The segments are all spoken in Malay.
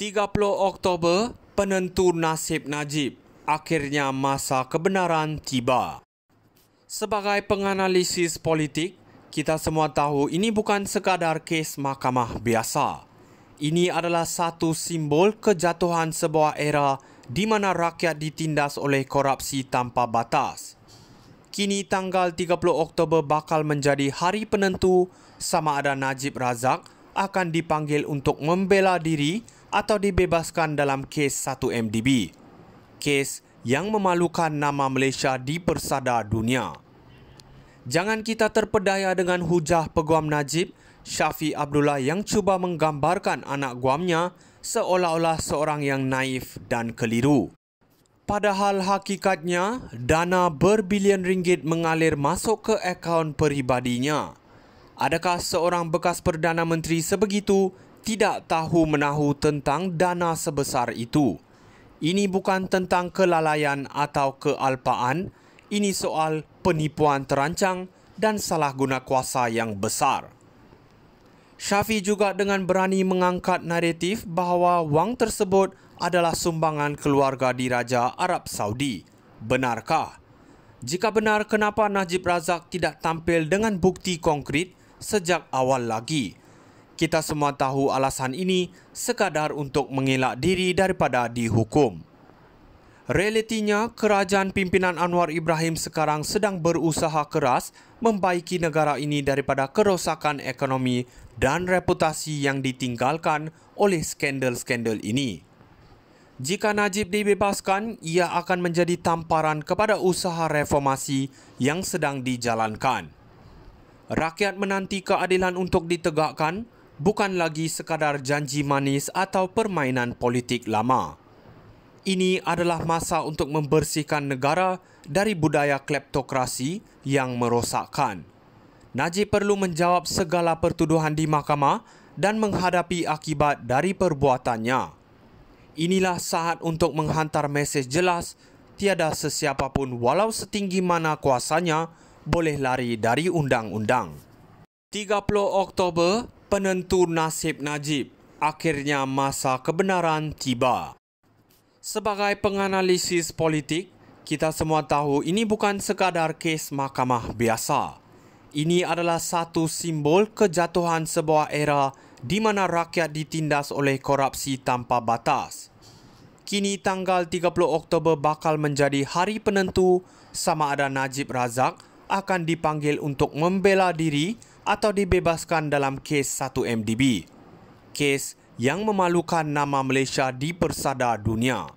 30 Oktober, penentu nasib Najib. Akhirnya masa kebenaran tiba. Sebagai penganalisis politik, kita semua tahu ini bukan sekadar kes mahkamah biasa. Ini adalah satu simbol kejatuhan sebuah era di mana rakyat ditindas oleh korupsi tanpa batas. Kini tanggal 30 Oktober bakal menjadi hari penentu sama ada Najib Razak akan dipanggil untuk membela diri atau dibebaskan dalam kes 1MDB. Kes yang memalukan nama Malaysia di persada dunia. Jangan kita terpedaya dengan hujah peguam Najib, Shafie Abdullah yang cuba menggambarkan anak guamnya seolah-olah seorang yang naif dan keliru. Padahal hakikatnya, dana berbilion ringgit mengalir masuk ke akaun peribadinya. Adakah seorang bekas Perdana Menteri sebegitu tidak tahu menahu tentang dana sebesar itu? Ini bukan tentang kelalaian atau kealpaan, ini soal penipuan terancang dan salah guna kuasa yang besar. Shafie juga dengan berani mengangkat naratif bahawa wang tersebut adalah sumbangan keluarga diraja Arab Saudi. Benarkah? Jika benar, kenapa Najib Razak tidak tampil dengan bukti konkret sejak awal lagi? Kita semua tahu alasan ini sekadar untuk mengelak diri daripada dihukum. Realitinya, kerajaan pimpinan Anwar Ibrahim sekarang sedang berusaha keras membaiki negara ini daripada kerosakan ekonomi dan reputasi yang ditinggalkan oleh skandal-skandal ini. Jika Najib dibebaskan, ia akan menjadi tamparan kepada usaha reformasi yang sedang dijalankan. Rakyat menanti keadilan untuk ditegakkan, bukan lagi sekadar janji manis atau permainan politik lama. Ini adalah masa untuk membersihkan negara dari budaya kleptokrasi yang merosakkan. Najib perlu menjawab segala pertuduhan di mahkamah dan menghadapi akibat dari perbuatannya. Inilah saat untuk menghantar mesej jelas, tiada sesiapa pun walau setinggi mana kuasanya boleh lari dari undang-undang. 30 Oktober, penentu nasib Najib. Akhirnya masa kebenaran tiba. Sebagai penganalisis politik, kita semua tahu ini bukan sekadar kes mahkamah biasa. Ini adalah satu simbol kejatuhan sebuah era di mana rakyat ditindas oleh korupsi tanpa batas. Kini tanggal 30 Oktober bakal menjadi hari penentu sama ada Najib Razak akan dipanggil untuk membela diri atau dibebaskan dalam kes 1MDB. Kes yang memalukan nama Malaysia di persada dunia.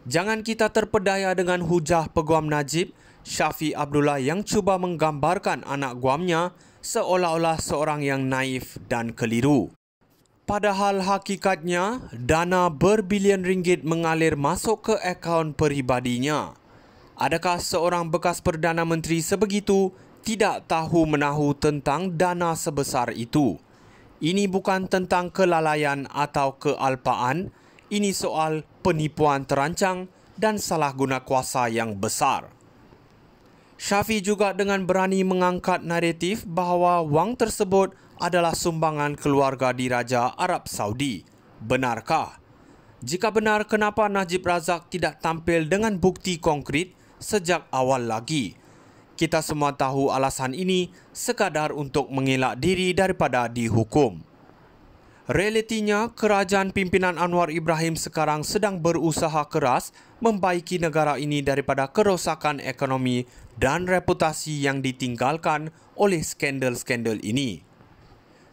Jangan kita terpedaya dengan hujah peguam Najib, Shafie Abdullah yang cuba menggambarkan anak guamnya seolah-olah seorang yang naif dan keliru. Padahal hakikatnya, dana berbilion ringgit mengalir masuk ke akaun peribadinya. Adakah seorang bekas Perdana Menteri sebegitu tidak tahu menahu tentang dana sebesar itu? Ini bukan tentang kelalaian atau kealpaan, ini soal penipuan terancang dan salah guna kuasa yang besar. Shafie juga dengan berani mengangkat naratif bahawa wang tersebut adalah sumbangan keluarga diraja Arab Saudi. Benarkah? Jika benar, kenapa Najib Razak tidak tampil dengan bukti konkret sejak awal lagi? Kita semua tahu alasan ini sekadar untuk mengelak diri daripada dihukum. Realitinya, kerajaan pimpinan Anwar Ibrahim sekarang sedang berusaha keras membaiki negara ini daripada kerosakan ekonomi dan reputasi yang ditinggalkan oleh skandal-skandal ini.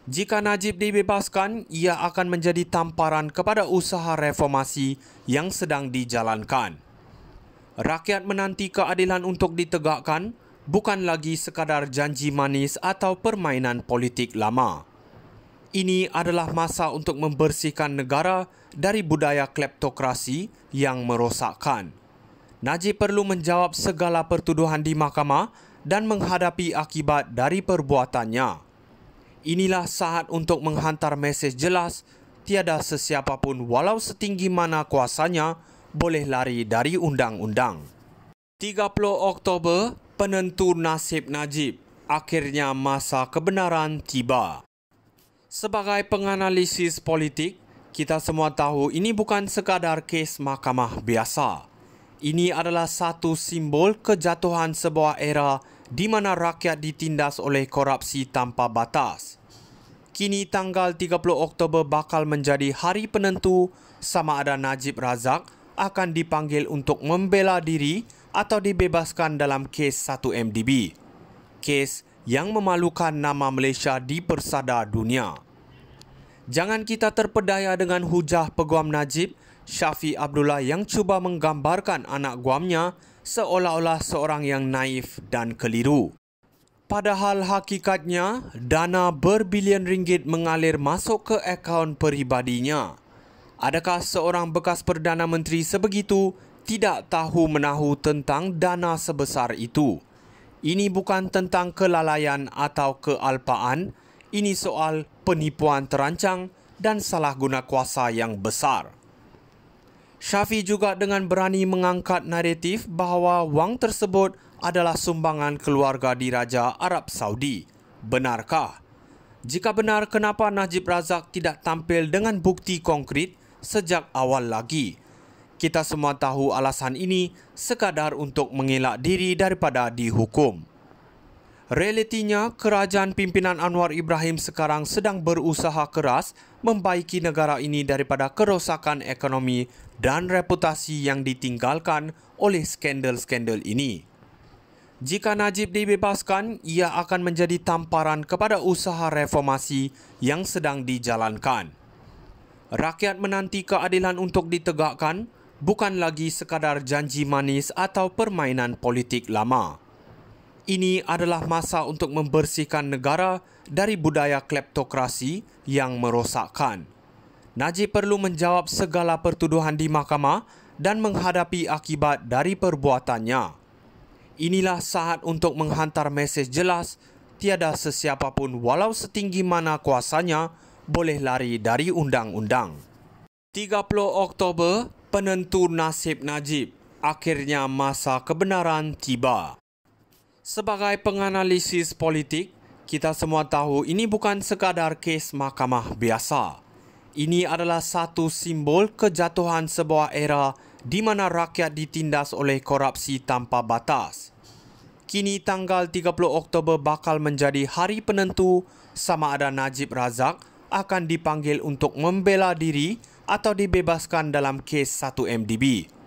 Jika Najib dibebaskan, ia akan menjadi tamparan kepada usaha reformasi yang sedang dijalankan. Rakyat menanti keadilan untuk ditegakkan, bukan lagi sekadar janji manis atau permainan politik lama. Ini adalah masa untuk membersihkan negara dari budaya kleptokrasi yang merosakkan. Najib perlu menjawab segala pertuduhan di mahkamah dan menghadapi akibat dari perbuatannya. Inilah saat untuk menghantar mesej jelas, tiada sesiapa pun walau setinggi mana kuasanya boleh lari dari undang-undang. 30 Oktober, penentu nasib Najib. Akhirnya masa kebenaran tiba. Sebagai penganalisis politik, Kita semua tahu ini bukan sekadar kes mahkamah biasa. Ini adalah satu simbol kejatuhan sebuah era di mana rakyat ditindas oleh korupsi tanpa batas. Kini tanggal 30 Oktober bakal menjadi hari penentu sama ada Najib Razak akan dipanggil untuk membela diri atau dibebaskan dalam kes 1MDB. Kes yang memalukan nama Malaysia di persada dunia. Jangan kita terpedaya dengan hujah peguam Najib, Shafie Abdullah yang cuba menggambarkan anak guamnya seolah-olah seorang yang naif dan keliru. Padahal hakikatnya, dana berbilion ringgit mengalir masuk ke akaun peribadinya. Adakah seorang bekas Perdana Menteri sebegitu tidak tahu menahu tentang dana sebesar itu? Ini bukan tentang kelalaian atau kealpaan, ini soal penipuan terancang dan salah guna kuasa yang besar. Shafie juga dengan berani mengangkat naratif bahawa wang tersebut adalah sumbangan keluarga diraja Arab Saudi. Benarkah? Jika benar, kenapa Najib Razak tidak tampil dengan bukti konkret sejak awal lagi? Kita semua tahu alasan ini sekadar untuk mengelak diri daripada dihukum. Realitinya, kerajaan pimpinan Anwar Ibrahim sekarang sedang berusaha keras membaiki negara ini daripada kerosakan ekonomi dan reputasi yang ditinggalkan oleh skandal-skandal ini. Jika Najib dibebaskan, ia akan menjadi tamparan kepada usaha reformasi yang sedang dijalankan. Rakyat menanti keadilan untuk ditegakkan, bukan lagi sekadar janji manis atau permainan politik lama. Ini adalah masa untuk membersihkan negara dari budaya kleptokrasi yang merosakkan. Najib perlu menjawab segala pertuduhan di mahkamah dan menghadapi akibat dari perbuatannya. Inilah saat untuk menghantar mesej jelas, tiada sesiapa pun walau setinggi mana kuasanya boleh lari dari undang-undang. 30 Oktober, penentu nasib Najib. Akhirnya masa kebenaran tiba. Sebagai penganalisis politik, kita semua tahu ini bukan sekadar kes mahkamah biasa. Ini adalah satu simbol kejatuhan sebuah era di mana rakyat ditindas oleh korupsi tanpa batas. Kini tanggal 30 Oktober bakal menjadi hari penentu sama ada Najib Razak akan dipanggil untuk membela diri atau dibebaskan dalam kes 1MDB.